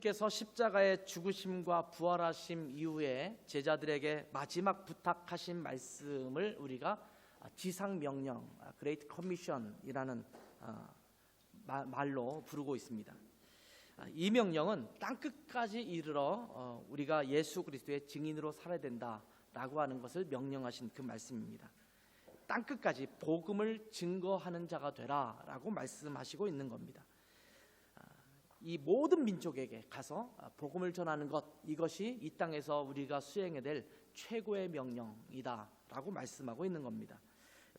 예수께서 십자가의 죽으심과 부활하심 이후에 제자들에게 마지막 부탁하신 말씀을 우리가 지상명령, 그레이트 커미션이라는 말로 부르고 있습니다. 이 명령은 땅끝까지 이르러 우리가 예수 그리스도의 증인으로 살아야 된다라고 하는 것을 명령하신 그 말씀입니다. 땅끝까지 복음을 증거하는 자가 되라라고 말씀하시고 있는 겁니다. 이 모든 민족에게 가서 복음을 전하는 것, 이것이 이 땅에서 우리가 수행해야 될 최고의 명령이다라고 말씀하고 있는 겁니다.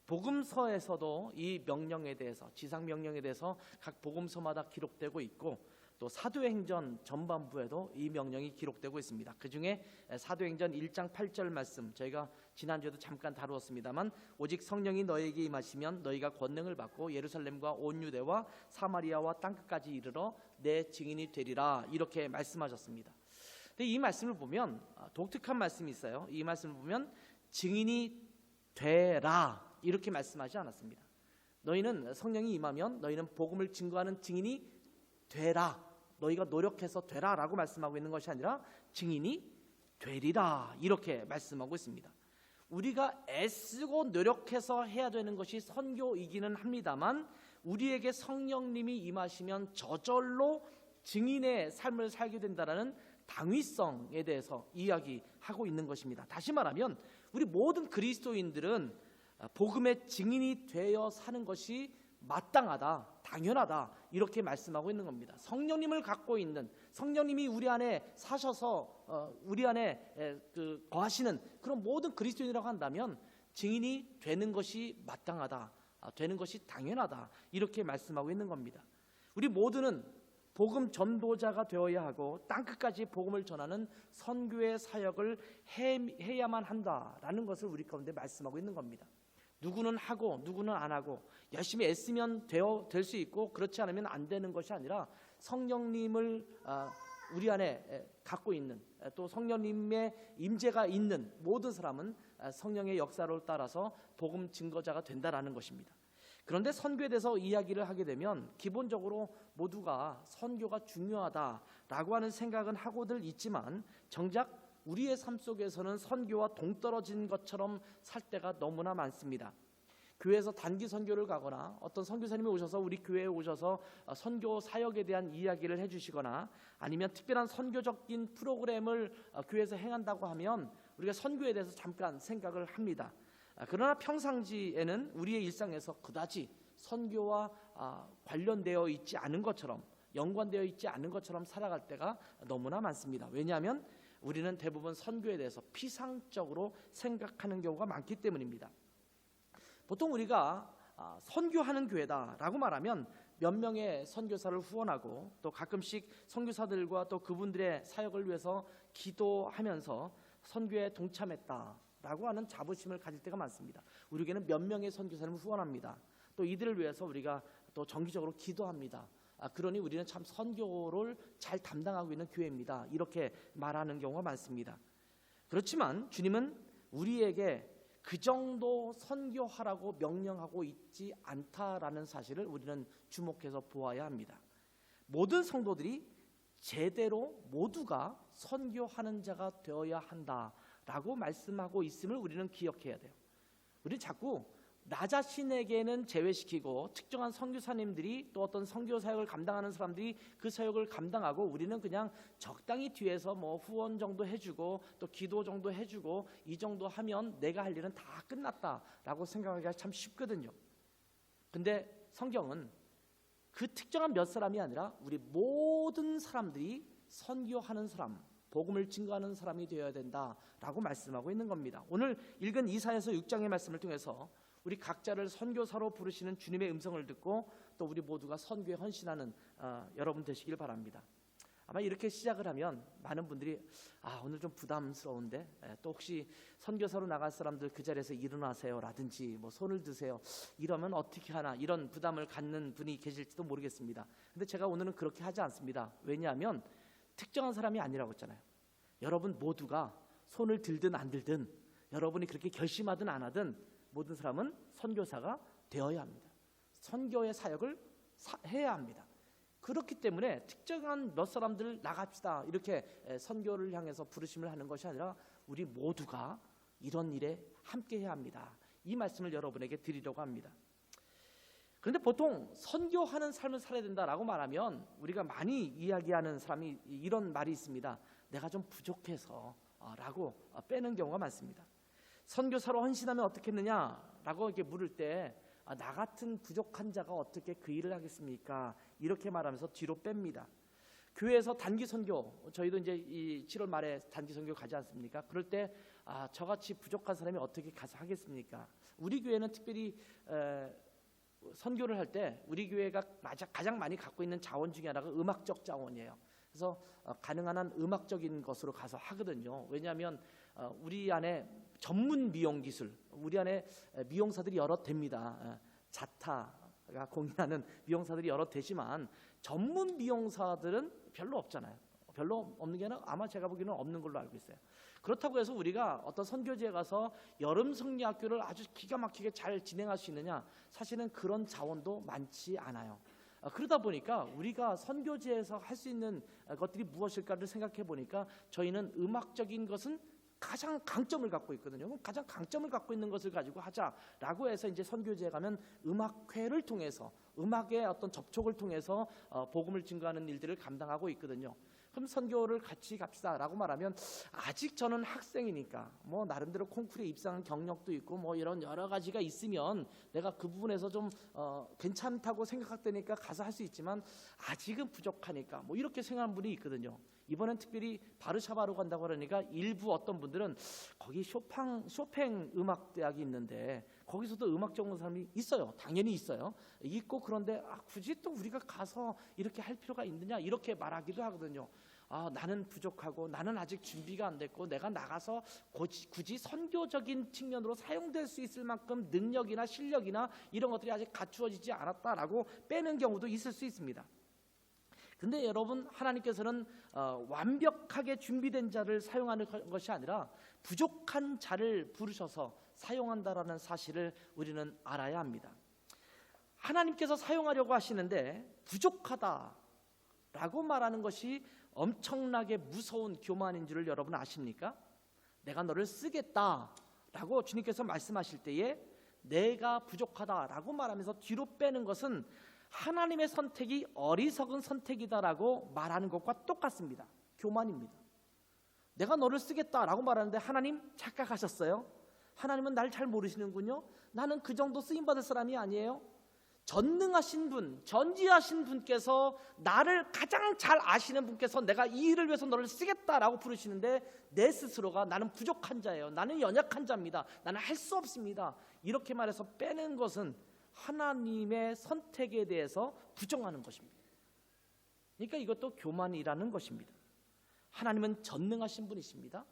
복음서에서도 이 명령에 대해서, 지상 명령에 대해서 각 복음서마다 기록되고 있고, 또 사도행전 전반부에도 이 명령이 기록되고 있습니다. 그 중에 사도행전 1장 8절 말씀, 저희가 지난주에도 잠깐 다루었습니다만, 오직 성령이 너에게 임하시면 너희가 권능을 받고 예루살렘과 온 유대와 사마리아와 땅끝까지 이르러 내 증인이 되리라, 이렇게 말씀하셨습니다. 근데 이 말씀을 보면 독특한 말씀이 있어요. 이 말씀을 보면 증인이 되라 이렇게 말씀하지 않았습니다. 너희는 성령이 임하면 너희는 복음을 증거하는 증인이 되라, 너희가 노력해서 되라 라고 말씀하고 있는 것이 아니라 증인이 되리라 이렇게 말씀하고 있습니다. 우리가 애쓰고 노력해서 해야 되는 것이 선교이기는 합니다만, 우리에게 성령님이 임하시면 저절로 증인의 삶을 살게 된다는 당위성에 대해서 이야기하고 있는 것입니다. 다시 말하면 우리 모든 그리스도인들은 복음의 증인이 되어 사는 것이 마땅하다, 당연하다 이렇게 말씀하고 있는 겁니다. 성령님을 갖고 있는, 성령님이 우리 안에 사셔서 우리 안에 거하시는 그런 모든 그리스도인이라고 한다면 증인이 되는 것이 마땅하다, 되는 것이 당연하다 이렇게 말씀하고 있는 겁니다. 우리 모두는 복음 전도자가 되어야 하고 땅끝까지 복음을 전하는 선교의 사역을 해야만 한다라는 것을 우리 가운데 말씀하고 있는 겁니다. 누구는 하고 누구는 안 하고, 열심히 애쓰면 될 수 있고 그렇지 않으면 안 되는 것이 아니라, 성령님을 우리 안에 갖고 있는, 또 성령님의 임재가 있는 모든 사람은 성령의 역사를 따라서 복음 증거자가 된다라는 것입니다. 그런데 선교에 대해서 이야기를 하게 되면 기본적으로 모두가 선교가 중요하다라고 하는 생각은 하고들 있지만, 정작 우리의 삶 속에서는 선교와 동떨어진 것처럼 살 때가 너무나 많습니다. 교회에서 단기 선교를 가거나 어떤 선교사님이 오셔서 우리 교회에 오셔서 선교 사역에 대한 이야기를 해주시거나, 아니면 특별한 선교적인 프로그램을 교회에서 행한다고 하면 우리가 선교에 대해서 잠깐 생각을 합니다. 그러나 평상시에는 우리의 일상에서 그다지 선교와 관련되어 있지 않은 것처럼, 연관되어 있지 않은 것처럼 살아갈 때가 너무나 많습니다. 왜냐하면 우리는 대부분 선교에 대해서 피상적으로 생각하는 경우가 많기 때문입니다. 보통 우리가 선교하는 교회다라고 말하면 몇 명의 선교사를 후원하고, 또 가끔씩 선교사들과 또 그분들의 사역을 위해서 기도하면서 선교에 동참했다라고 하는 자부심을 가질 때가 많습니다. 우리 교회는 몇 명의 선교사를 후원합니다. 또 이들을 위해서 우리가 또 정기적으로 기도합니다. 그러니 우리는 참 선교를 잘 담당하고 있는 교회입니다, 이렇게 말하는 경우가 많습니다. 그렇지만 주님은 우리에게 그 정도 선교하라고 명령하고 있지 않다라는 사실을 우리는 주목해서 보아야 합니다. 모든 성도들이 제대로 모두가 선교하는 자가 되어야 한다라고 말씀하고 있음을 우리는 기억해야 돼요. 우리는 자꾸 나 자신에게는 제외시키고 특정한 선교사님들이, 또 어떤 선교 사역을 감당하는 사람들이 그 사역을 감당하고, 우리는 그냥 적당히 뒤에서 뭐 후원 정도 해주고 또 기도 정도 해주고 이 정도 하면 내가 할 일은 다 끝났다라고 생각하기가 참 쉽거든요. 근데 성경은 그 특정한 몇 사람이 아니라 우리 모든 사람들이 선교하는 사람, 복음을 증거하는 사람이 되어야 된다라고 말씀하고 있는 겁니다. 오늘 읽은 이사야서 6장의 말씀을 통해서 우리 각자를 선교사로 부르시는 주님의 음성을 듣고 또 우리 모두가 선교에 헌신하는 여러분 되시길 바랍니다. 아마 이렇게 시작을 하면 많은 분들이 오늘 좀 부담스러운데, 또 혹시 선교사로 나갈 사람들 그 자리에서 일어나세요 라든지 뭐 손을 드세요, 이러면 어떻게 하나, 이런 부담을 갖는 분이 계실지도 모르겠습니다. 근데 제가 오늘은 그렇게 하지 않습니다. 왜냐하면 특정한 사람이 아니라고 했잖아요. 여러분 모두가 손을 들든 안 들든, 여러분이 그렇게 결심하든 안 하든 모든 사람은 선교사가 되어야 합니다. 선교의 사역을 해야 합니다. 그렇기 때문에 특정한 몇 사람들 나갑시다 이렇게 선교를 향해서 부르심을 하는 것이 아니라 우리 모두가 이런 일에 함께해야 합니다. 이 말씀을 여러분에게 드리려고 합니다. 그런데 보통 선교하는 삶을 살아야 된다라고 말하면 우리가 많이 이야기하는 사람이 이런 말이 있습니다. 내가 좀 부족해서 라고 빼는 경우가 많습니다. 선교사로 헌신하면 어떻겠느냐라고 이렇게 물을 때 나 같은 부족한 자가 어떻게 그 일을 하겠습니까? 이렇게 말하면서 뒤로 뺍니다. 교회에서 단기 선교, 저희도 이제 이 7월 말에 단기 선교 가지 않습니까? 그럴 때 저같이 부족한 사람이 어떻게 가서 하겠습니까? 우리 교회는 특별히 선교를 할 때 우리 교회가 가장 많이 갖고 있는 자원 중에 하나가 음악적 자원이에요. 그래서 가능한 한 음악적인 것으로 가서 하거든요. 왜냐하면 우리 안에 전문 미용 기술, 우리 안에 미용사들이 여럿 됩니다. 자타가 공인하는 미용사들이 여럿 되지만 전문 미용사들은 별로 없잖아요. 별로 없는 게 아니라 아마 제가 보기에는 없는 걸로 알고 있어요. 그렇다고 해서 우리가 어떤 선교지에 가서 여름 성리학교를 아주 기가 막히게 잘 진행할 수 있느냐? 사실은 그런 자원도 많지 않아요. 그러다 보니까 우리가 선교지에서 할 수 있는 것들이 무엇일까를 생각해 보니까 저희는 음악적인 것은 가장 강점을 갖고 있거든요. 가장 강점을 갖고 있는 것을 가지고 하자라고 해서 이제 선교지에 가면 음악회를 통해서 음악의 어떤 접촉을 통해서 복음을 증거하는 일들을 감당하고 있거든요. 그럼 선교를 같이 갑시다라고 말하면 아직 저는 학생이니까 뭐 나름대로 콩쿠르에 입상한 경력도 있고 뭐 이런 여러 가지가 있으면 내가 그 부분에서 좀 괜찮다고 생각되니까 가서 할 수 있지만 아직은 부족하니까 뭐 이렇게 생각하는 분이 있거든요. 이번엔 특별히 바르샤바로 간다고 그러니까 일부 어떤 분들은 거기 쇼팽 음악대학이 있는데 거기서도 음악 전공 사람이 있어요. 당연히 있어요. 있고 그런데 굳이 또 우리가 가서 이렇게 할 필요가 있느냐 이렇게 말하기도 하거든요. 나는 부족하고 나는 아직 준비가 안 됐고 내가 나가서 굳이 선교적인 측면으로 사용될 수 있을 만큼 능력이나 실력이나 이런 것들이 아직 갖추어지지 않았다라고 빼는 경우도 있을 수 있습니다. 근데 여러분, 하나님께서는 완벽하게 준비된 자를 사용하는 것이 아니라 부족한 자를 부르셔서 사용한다라는 사실을 우리는 알아야 합니다. 하나님께서 사용하려고 하시는데 부족하다라고 말하는 것이 엄청나게 무서운 교만인 줄을 여러분 아십니까? 내가 너를 쓰겠다라고 주님께서 말씀하실 때에 내가 부족하다라고 말하면서 뒤로 빼는 것은 하나님의 선택이 어리석은 선택이다라고 말하는 것과 똑같습니다. 교만입니다. 내가 너를 쓰겠다라고 말하는데 하나님 착각하셨어요? 하나님은 날 잘 모르시는군요. 나는 그 정도 쓰임받을 사람이 아니에요. 전능하신 분, 전지하신 분께서 나를 가장 잘 아시는 분께서 내가 이 일을 위해서 너를 쓰겠다라고 부르시는데 내 스스로가 나는 부족한 자예요. 나는 연약한 자입니다. 나는 할 수 없습니다. 이렇게 말해서 빼는 것은 하나님의 선택에 대해서 부정하는 것입니다. 그러니까 이것도 교만이라는 것입니다. 하나님은 전능하신 분이십니다.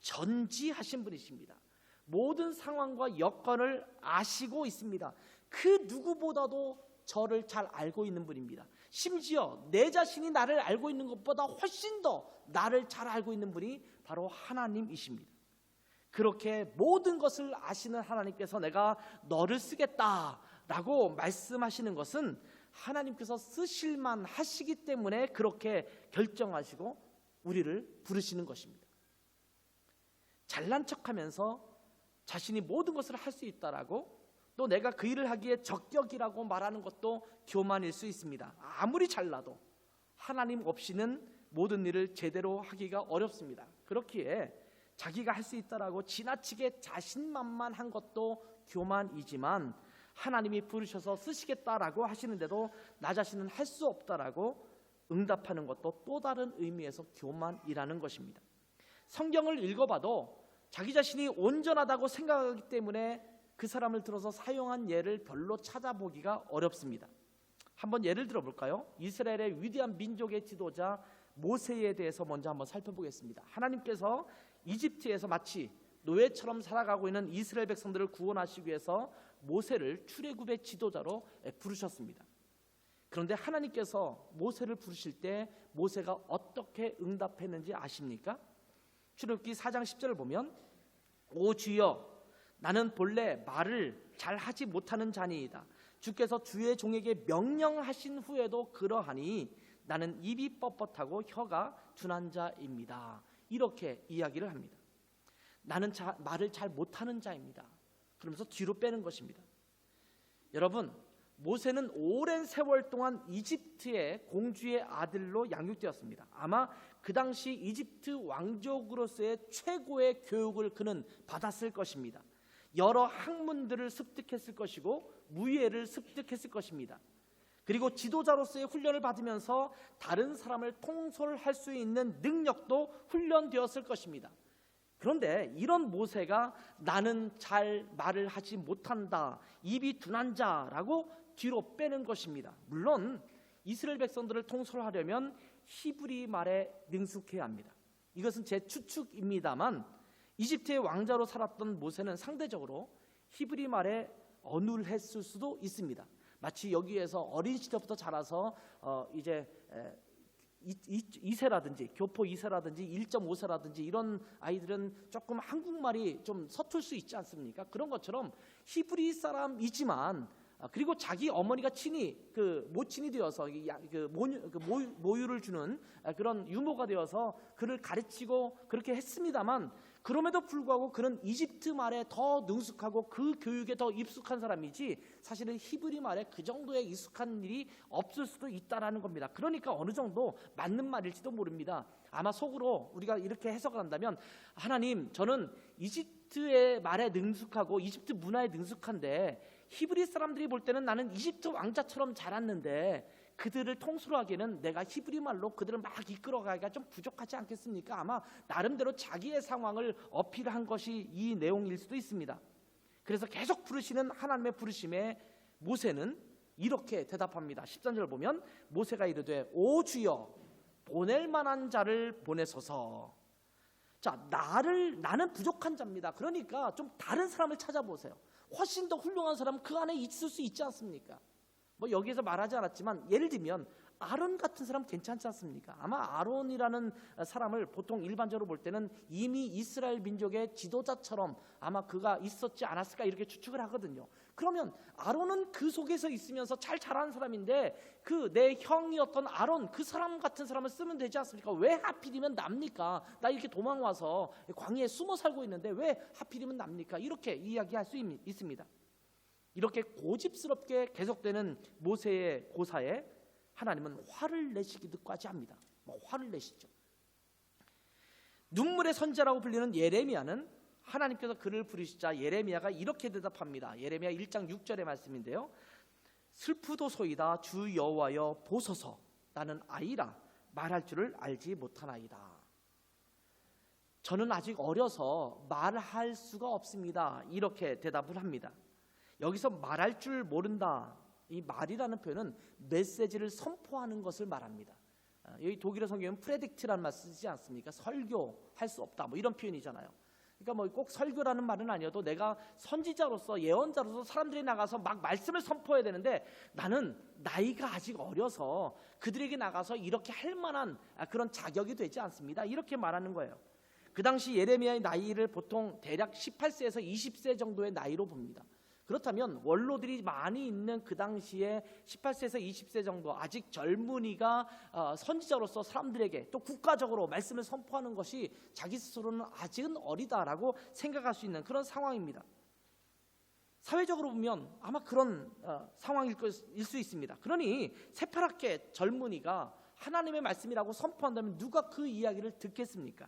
전지하신 분이십니다. 모든 상황과 여건을 아시고 있습니다. 그 누구보다도 저를 잘 알고 있는 분입니다. 심지어 내 자신이 나를 알고 있는 것보다 훨씬 더 나를 잘 알고 있는 분이 바로 하나님이십니다. 그렇게 모든 것을 아시는 하나님께서 내가 너를 쓰겠다라고 말씀하시는 것은 하나님께서 쓰실만 하시기 때문에 그렇게 결정하시고 우리를 부르시는 것입니다. 잘난 척하면서 자신이 모든 것을 할 수 있다라고 또 내가 그 일을 하기에 적격이라고 말하는 것도 교만일 수 있습니다. 아무리 잘나도 하나님 없이는 모든 일을 제대로 하기가 어렵습니다. 그렇기에 자기가 할 수 있다라고 지나치게 자신만만한 것도 교만이지만 하나님이 부르셔서 쓰시겠다라고 하시는데도 나 자신은 할 수 없다라고 응답하는 것도 또 다른 의미에서 교만이라는 것입니다. 성경을 읽어봐도 자기 자신이 온전하다고 생각하기 때문에 그 사람을 들어서 사용한 예를 별로 찾아보기가 어렵습니다. 한번 예를 들어볼까요? 이스라엘의 위대한 민족의 지도자 모세에 대해서 먼저 한번 살펴보겠습니다. 하나님께서 이집트에서 마치 노예처럼 살아가고 있는 이스라엘 백성들을 구원하시기 위해서 모세를 출애굽의 지도자로 부르셨습니다. 그런데 하나님께서 모세를 부르실 때 모세가 어떻게 응답했는지 아십니까? 출애굽기 4장 10절을 보면 오 주여 나는 본래 말을 잘 하지 못하는 자니이다. 주께서 주의 종에게 명령하신 후에도 그러하니 나는 입이 뻣뻣하고 혀가 둔한 자입니다. 이렇게 이야기를 합니다. 나는 말을 잘 못하는 자입니다. 그러면서 뒤로 빼는 것입니다. 여러분, 모세는 오랜 세월 동안 이집트의 공주의 아들로 양육되었습니다. 아마 그 당시 이집트 왕족으로서의 최고의 교육을 그는 받았을 것입니다. 여러 학문들을 습득했을 것이고 무예를 습득했을 것입니다. 그리고 지도자로서의 훈련을 받으면서 다른 사람을 통솔할 수 있는 능력도 훈련되었을 것입니다. 그런데 이런 모세가 나는 잘 말을 하지 못한다, 입이 둔한 자라고 뒤로 빼는 것입니다. 물론 이스라엘 백성들을 통솔하려면 히브리 말에 능숙해야 합니다. 이것은 제 추측입니다만 이집트의 왕자로 살았던 모세는 상대적으로 히브리 말에 어눌했을 수도 있습니다. 마치 여기에서 어린 시절부터 자라서 이제 2세라든지 교포 2세라든지 1.5세라든지 이런 아이들은 조금 한국말이 좀 서툴 수 있지 않습니까? 그런 것처럼 히브리 사람이지만 그리고 자기 어머니가 친히 모친이 되어서 모유를 주는 그런 유모가 되어서 그를 가르치고 그렇게 했습니다만 그럼에도 불구하고 그는 이집트 말에 더 능숙하고 그 교육에 더 익숙한 사람이지 사실은 히브리 말에 그 정도에 익숙한 일이 없을 수도 있다라는 겁니다. 그러니까 어느 정도 맞는 말일지도 모릅니다. 아마 속으로 우리가 이렇게 해석을 한다면 하나님, 저는 이집트의 말에 능숙하고 이집트 문화에 능숙한데 히브리 사람들이 볼 때는 나는 이집트 왕자처럼 자랐는데 그들을 통솔하기에는 내가 히브리 말로 그들을 막 이끌어가기가 좀 부족하지 않겠습니까? 아마 나름대로 자기의 상황을 어필한 것이 이 내용일 수도 있습니다. 그래서 계속 부르시는 하나님의 부르심에 모세는 이렇게 대답합니다. 13절 보면 모세가 이르되 오 주여 보낼 만한 자를 보내소서. 자, 나는 부족한 자입니다. 그러니까 좀 다른 사람을 찾아보세요. 훨씬 더 훌륭한 사람 그 안에 있을 수 있지 않습니까? 뭐 여기에서 말하지 않았지만 예를 들면 아론 같은 사람 괜찮지 않습니까? 아마 아론이라는 사람을 보통 일반적으로 볼 때는 이미 이스라엘 민족의 지도자처럼 아마 그가 있었지 않았을까 이렇게 추측을 하거든요. 그러면 아론은 그 속에서 있으면서 잘 자라는 사람인데 그 내 형이었던 아론 그 사람 같은 사람을 쓰면 되지 않습니까? 왜 하필이면 납니까? 나 이렇게 도망와서 광야에 숨어 살고 있는데 왜 하필이면 납니까? 이렇게 이야기할 수 있습니다. 이렇게 고집스럽게 계속되는 모세의 고사에 하나님은 화를 내시기도까지 합니다. 화를 내시죠. 눈물의 선지자라고 불리는 예레미야는 하나님께서 그를 부르시자 예레미야가 이렇게 대답합니다. 예레미야 1장 6절의 말씀인데요. 슬프도소이다 주 여호와여 보소서 나는 아이라 말할 줄을 알지 못하나이다. 저는 아직 어려서 말할 수가 없습니다. 이렇게 대답을 합니다. 여기서 말할 줄 모른다, 이 말이라는 표현은 메시지를 선포하는 것을 말합니다. 여기 독일어 성경은 프레딕트라는 말 쓰지 않습니까? 설교할 수 없다 이런 표현이잖아요. 그러니까 꼭 설교라는 말은 아니어도 내가 선지자로서 예언자로서 사람들이 나가서 막 말씀을 선포해야 되는데 나는 나이가 아직 어려서 그들에게 나가서 이렇게 할 만한 그런 자격이 되지 않습니다. 이렇게 말하는 거예요. 그 당시 예레미야의 나이를 보통 대략 18세에서 20세 정도의 나이로 봅니다. 그렇다면 원로들이 많이 있는 그 당시에 18세에서 20세 정도 아직 젊은이가 선지자로서 사람들에게 또 국가적으로 말씀을 선포하는 것이 자기 스스로는 아직은 어리다라고 생각할 수 있는 그런 상황입니다. 사회적으로 보면 아마 그런 상황일 수 있습니다. 그러니 새파랗게 젊은이가 하나님의 말씀이라고 선포한다면 누가 그 이야기를 듣겠습니까?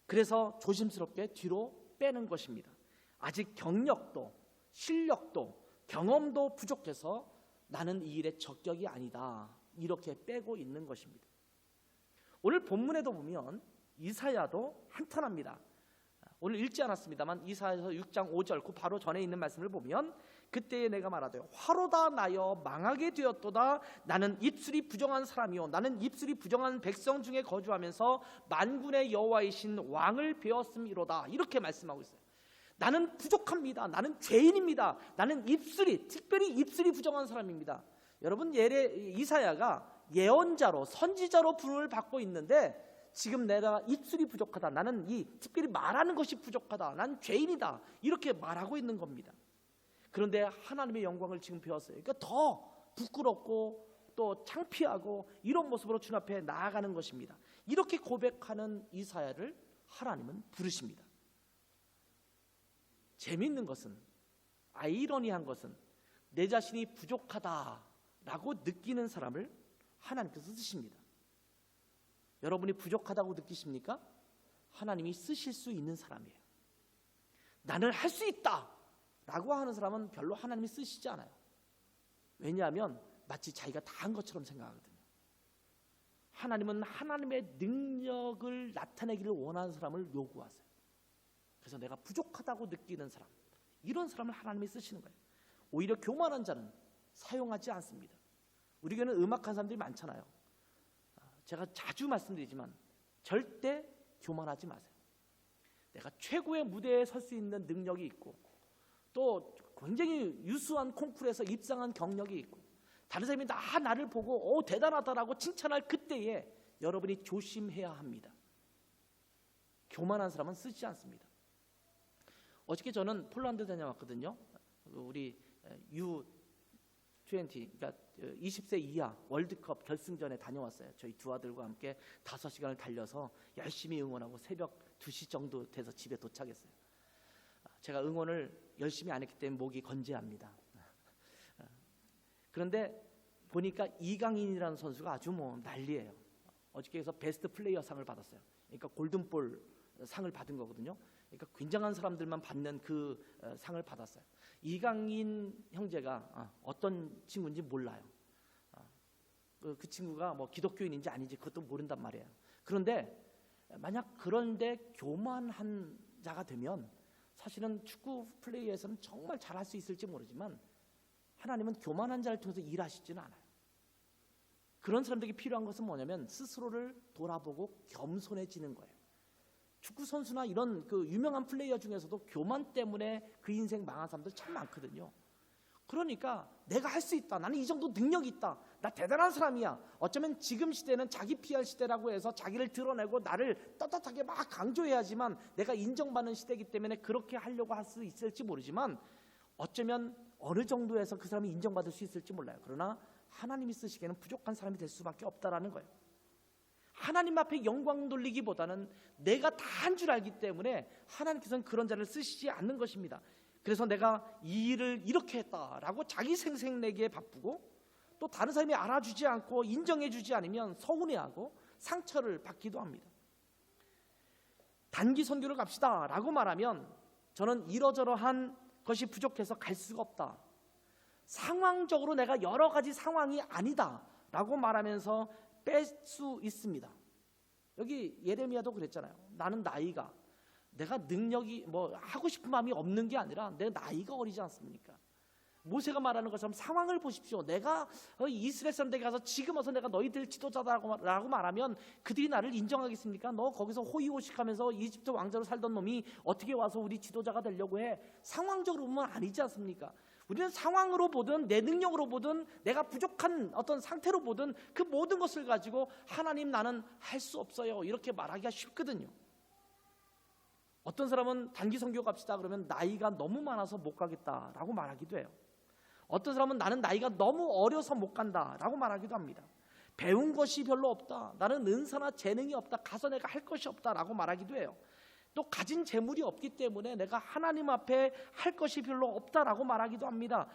그래서 조심스럽게 뒤로 빼는 것입니다. 아직 경력도 실력도 경험도 부족해서 나는 이 일에 적격이 아니다 이렇게 빼고 있는 것입니다. 오늘 본문에도 보면 이사야도 한탄합니다. 오늘 읽지 않았습니다만 이사야서 6장 5절 그 바로 전에 있는 말씀을 보면 그때에 내가 말하되 화로다 나여 망하게 되었도다. 나는 입술이 부정한 사람이요 나는 입술이 부정한 백성 중에 거주하면서 만군의 여호와이신 왕을 배웠음이로다. 이렇게 말씀하고 있어요. 나는 부족합니다. 나는 죄인입니다. 나는 특별히 입술이 부정한 사람입니다. 여러분, 이사야가 예언자로 선지자로 부름을 받고 있는데 지금 내가 입술이 부족하다. 나는 특별히 말하는 것이 부족하다. 난 죄인이다. 이렇게 말하고 있는 겁니다. 그런데 하나님의 영광을 지금 배웠어요. 그러니까 더 부끄럽고 또 창피하고 이런 모습으로 주님 앞에 나아가는 것입니다. 이렇게 고백하는 이사야를 하나님은 부르십니다. 재미있는 것은, 아이러니한 것은 내 자신이 부족하다라고 느끼는 사람을 하나님께서 쓰십니다. 여러분이 부족하다고 느끼십니까? 하나님이 쓰실 수 있는 사람이에요. 나는 할 수 있다 라고 하는 사람은 별로 하나님이 쓰시지 않아요. 왜냐하면 마치 자기가 다 한 것처럼 생각하거든요. 하나님은 하나님의 능력을 나타내기를 원하는 사람을 요구하세요. 그래서 내가 부족하다고 느끼는 사람, 이런 사람을 하나님이 쓰시는 거예요. 오히려 교만한 자는 사용하지 않습니다. 우리 교회는 음악한 사람들이 많잖아요. 제가 자주 말씀드리지만 절대 교만하지 마세요. 내가 최고의 무대에 설 수 있는 능력이 있고 또 굉장히 유수한 콩쿠르에서 입상한 경력이 있고 다른 사람이 나를 보고 대단하다라고 칭찬할 그때에 여러분이 조심해야 합니다. 교만한 사람은 쓰지 않습니다. 어저께 저는 폴란드 다녀왔거든요. 우리 U20, 그러니까 20세 이하 월드컵 결승전에 다녀왔어요. 저희 두 아들과 함께 5시간을 달려서 열심히 응원하고 새벽 2시 정도 돼서 집에 도착했어요. 제가 응원을 열심히 안 했기 때문에 목이 건재합니다. 그런데 보니까 이강인이라는 선수가 아주 난리예요. 어저께에서 베스트 플레이어 상을 받았어요. 그러니까 골든볼 상을 받은 거거든요. 그러니까 굉장한 사람들만 받는 그 상을 받았어요. 이강인 형제가 어떤 친구인지 몰라요. 그 친구가 기독교인인지 아닌지 그것도 모른단 말이에요. 그런데 만약 그런데 교만한 자가 되면 사실은 축구 플레이에서는 정말 잘할 수 있을지 모르지만 하나님은 교만한 자를 통해서 일하시지는 않아요. 그런 사람들에게 필요한 것은 뭐냐면 스스로를 돌아보고 겸손해지는 거예요. 축구 선수나 이런 그 유명한 플레이어 중에서도 교만 때문에 그 인생 망한 사람들 참 많거든요. 그러니까 내가 할 수 있다. 나는 이 정도 능력이 있다. 나 대단한 사람이야. 어쩌면 지금 시대는 자기 PR 시대라고 해서 자기를 드러내고 나를 떳떳하게 막 강조해야지만 내가 인정받는 시대이기 때문에 그렇게 하려고 할 수 있을지 모르지만 어쩌면 어느 정도에서 그 사람이 인정받을 수 있을지 몰라요. 그러나 하나님이 쓰시기에는 부족한 사람이 될 수밖에 없다라는 거예요. 하나님 앞에 영광 돌리기보다는 내가 다 한 줄 알기 때문에 하나님께서는 그런 자를 쓰시지 않는 것입니다. 그래서 내가 이 일을 이렇게 했다라고 자기 생색내기에 바쁘고 또 다른 사람이 알아주지 않고 인정해주지 않으면 서운해하고 상처를 받기도 합니다. 단기 선교를 갑시다 라고 말하면 저는 이러저러한 것이 부족해서 갈 수가 없다. 상황적으로 내가 여러 가지 상황이 아니다 라고 말하면서 뺄 수 있습니다. 여기 예레미야도 그랬잖아요. 나는 나이가 내가 능력이 하고 싶은 마음이 없는 게 아니라 내 나이가 어리지 않습니까? 모세가 말하는 것처럼 상황을 보십시오. 내가 이스라엘 사람들에게 가서 지금 와서 내가 너희들 지도자다라고 말하면 그들이 나를 인정하겠습니까? 너 거기서 호의호식하면서 이집트 왕자로 살던 놈이 어떻게 와서 우리 지도자가 되려고 해? 상황적으로 보면 아니지 않습니까? 우리는 상황으로 보든 내 능력으로 보든 내가 부족한 어떤 상태로 보든 그 모든 것을 가지고 하나님 나는 할 수 없어요 이렇게 말하기가 쉽거든요. 어떤 사람은 단기 선교 갑시다 그러면 나이가 너무 많아서 못 가겠다라고 말하기도 해요. 어떤 사람은 나는 나이가 너무 어려서 못 간다라고 말하기도 합니다. 배운 것이 별로 없다. 나는 은사나 재능이 없다. 가서 내가 할 것이 없다라고 말하기도 해요. 또 가진 재물이 없기 때문에 내가 하나님 앞에 할 것이 별로 없다라고 말하기도 합니다.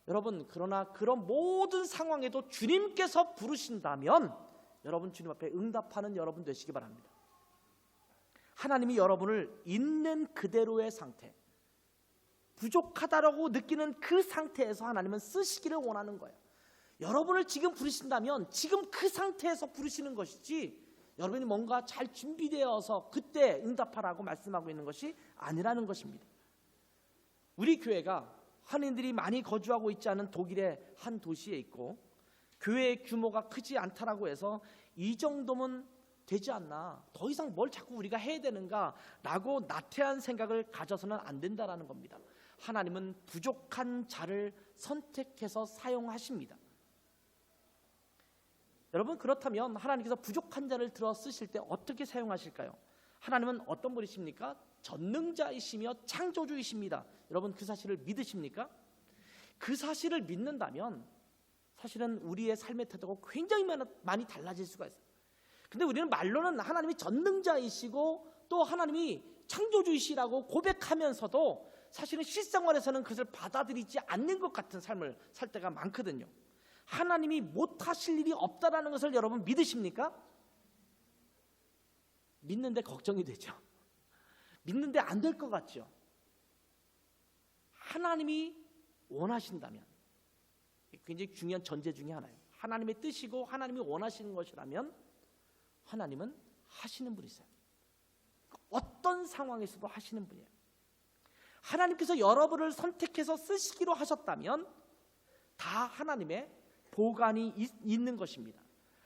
여러분 그러나 그런 모든 상황에도 주님께서 부르신다면 여러분 주님 앞에 응답하는 여러분 되시기 바랍니다. 하나님이 여러분을 있는 그대로의 상태, 부족하다라고 느끼는 그 상태에서 하나님은 쓰시기를 원하는 거예요. 여러분을 지금 부르신다면 지금 그 상태에서 부르시는 것이지 여러분이 뭔가 잘 준비되어서 그때 응답하라고 말씀하고 있는 것이 아니라는 것입니다. 우리 교회가 한인들이 많이 거주하고 있지 않은 독일의 한 도시에 있고 교회의 규모가 크지 않다라고 해서 이 정도면 되지 않나, 더 이상 뭘 자꾸 우리가 해야 되는가 라고 나태한 생각을 가져서는 안 된다라는 겁니다. 하나님은 부족한 자를 선택해서 사용하십니다. 여러분 그렇다면 하나님께서 부족한 자를 들어 쓰실 때 어떻게 사용하실까요? 하나님은 어떤 분이십니까? 전능자이시며 창조주이십니다. 여러분 그 사실을 믿으십니까? 그 사실을 믿는다면 사실은 우리의 삶의 태도가 굉장히 많이 달라질 수가 있어요. 근데 우리는 말로는 하나님이 전능자이시고 또 하나님이 창조주이시라고 고백하면서도 사실은 실생활에서는 그것을 받아들이지 않는 것 같은 삶을 살 때가 많거든요. 하나님이 못하실 일이 없다라는 것을 여러분 믿으십니까? 믿는데 걱정이 되죠. 믿는데 안 될 것 같죠. 하나님이 원하신다면, 굉장히 중요한 전제 중에 하나예요. 하나님의 뜻이고 하나님이 원하시는 것이라면 하나님은 하시는 분이세요. 어떤 상황에서도 하시는 분이에요. 하나님께서 여러분을 선택해서 쓰시기로 하셨다면 다 하나님의 보관이 있는 것입니다.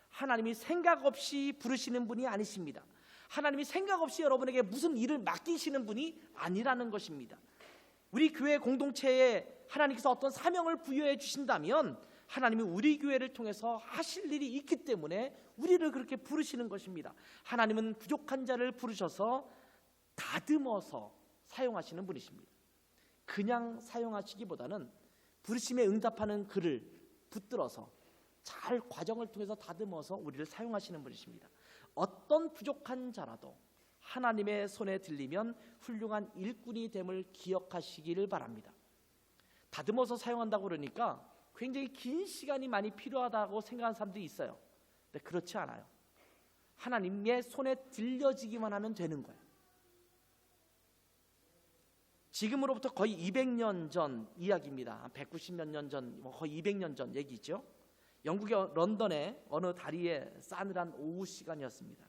하나님이 생각 없이 부르시는 분이 아니십니다. 하나님이 생각 없이 여러분에게 무슨 일을 맡기시는 분이 아니라는 것입니다. 우리 교회 공동체에 하나님께서 어떤 사명을 부여해 주신다면 하나님이 우리 교회를 통해서 하실 일이 있기 때문에 우리를 그렇게 부르시는 것입니다. 하나님은 부족한 자를 부르셔서 다듬어서 사용하시는 분이십니다. 그냥 사용하시기보다는 부르심에 응답하는 그를 붙들어서 잘 과정을 통해서 다듬어서 우리를 사용하시는 분이십니다. 어떤 부족한 자라도 하나님의 손에 들리면 훌륭한 일꾼이 됨을 기억하시기를 바랍니다. 다듬어서 사용한다고 그러니까 굉장히 긴 시간이 많이 필요하다고 생각하는 사람들이 있어요. 근데 그렇지 않아요. 하나님의 손에 들려지기만 하면 되는 거예요. 지금으로부터 거의 200년 전 이야기입니다. 190몇 년 전, 거의 200년 전 얘기죠. 영국의 런던의 어느 다리에 싸늘한 오후 시간이었습니다.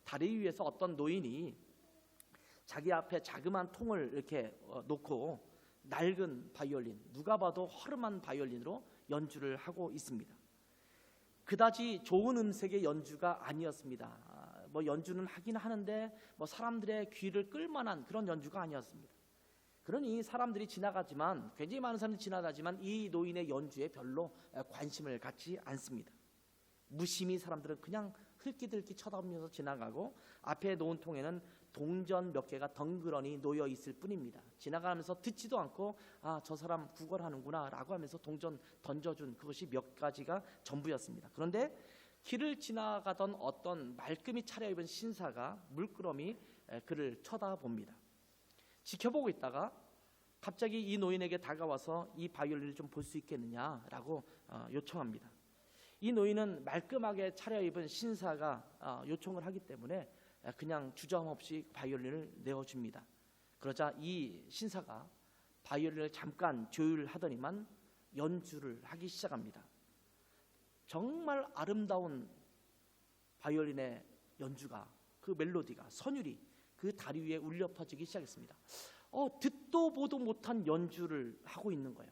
다리 위에서 어떤 노인이 자기 앞에 자그마한 통을 이렇게 놓고 낡은 바이올린, 누가 봐도 허름한 바이올린으로 연주를 하고 있습니다. 그다지 좋은 음색의 연주가 아니었습니다. 연주는 하긴 하는데 사람들의 귀를 끌만한 그런 연주가 아니었습니다. 그러니 사람들이 지나가지만, 굉장히 많은 사람들이 지나가지만 이 노인의 연주에 별로 관심을 갖지 않습니다. 무심히 사람들은 그냥 흘끼들끼 쳐다보면서 지나가고 앞에 놓은 통에는 동전 몇 개가 덩그러니 놓여 있을 뿐입니다. 지나가면서 듣지도 않고 저 사람 구걸하는구나 라고 하면서 동전 던져준 그것이 몇 가지가 전부였습니다. 그런데 길을 지나가던 어떤 말끔히 차려입은 신사가 물끄러미 그를 쳐다봅니다. 지켜보고 있다가 갑자기 이 노인에게 다가와서 이 바이올린을 좀 볼 수 있겠느냐라고 요청합니다. 이 노인은 말끔하게 차려입은 신사가 요청을 하기 때문에 그냥 주저함없이 바이올린을 내어줍니다. 그러자 이 신사가 바이올린을 잠깐 조율하더니만 연주를 하기 시작합니다. 정말 아름다운 바이올린의 연주가, 그 멜로디가, 선율이 그 다리 위에 울려 퍼지기 시작했습니다. 듣도 보도 못한 연주를 하고 있는 거예요.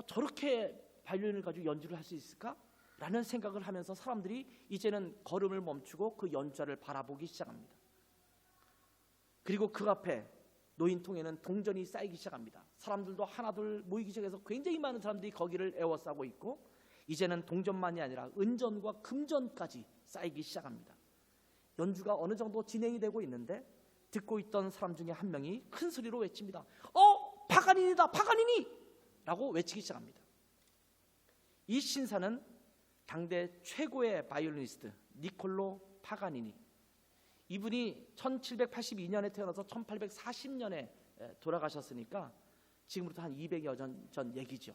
저렇게 바이올린을 가지고 연주를 할 수 있을까? 라는 생각을 하면서 사람들이 이제는 걸음을 멈추고 그 연주자를 바라보기 시작합니다. 그리고 그 앞에 놓인 통에는 동전이 쌓이기 시작합니다. 사람들도 하나둘 모이기 시작해서 굉장히 많은 사람들이 거기를 에워싸고 있고 이제는 동전만이 아니라 은전과 금전까지 쌓이기 시작합니다. 연주가 어느 정도 진행이 되고 있는데 듣고 있던 사람 중에 한 명이 큰 소리로 외칩니다. 파가니니다, 파가니니! 라고 외치기 시작합니다. 이 신사는 당대 최고의 바이올리니스트 니콜로 파가니니, 이분이 1782년에 태어나서 1840년에 돌아가셨으니까 지금부터 한 200여 년 전 얘기죠.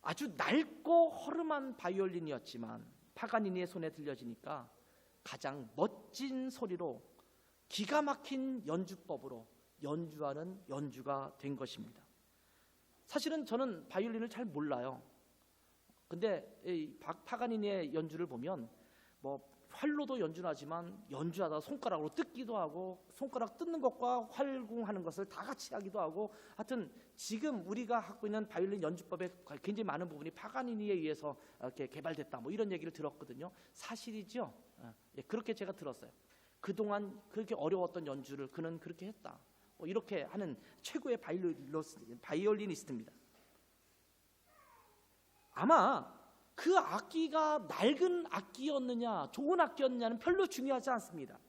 아주 낡고 허름한 바이올린이었지만 파가니니의 손에 들려지니까 가장 멋진 소리로 기가 막힌 연주법으로 연주하는 연주가 된 것입니다. 사실은 저는 바이올린을 잘 몰라요. 근데 이 파가니니의 연주를 보면 활로도 연주하지만 연주하다 손가락으로 뜯기도 하고 손가락 뜯는 것과 활공하는 것을 다 같이 하기도 하고, 하여튼 지금 우리가 갖고 있는 바이올린 연주법의 굉장히 많은 부분이 파가니니에 의해서 이렇게 개발됐다 이런 얘기를 들었거든요. 사실이죠? 그렇게 제가 들었어요. 그동안 그렇게 어려웠던 연주를 그는 그렇게 했다, 이렇게 하는 최고의 바이올리니스트입니다. 아마 그 악기가 낡은 악기였느냐 좋은 악기였느냐는 별로 중요하지 않습니다.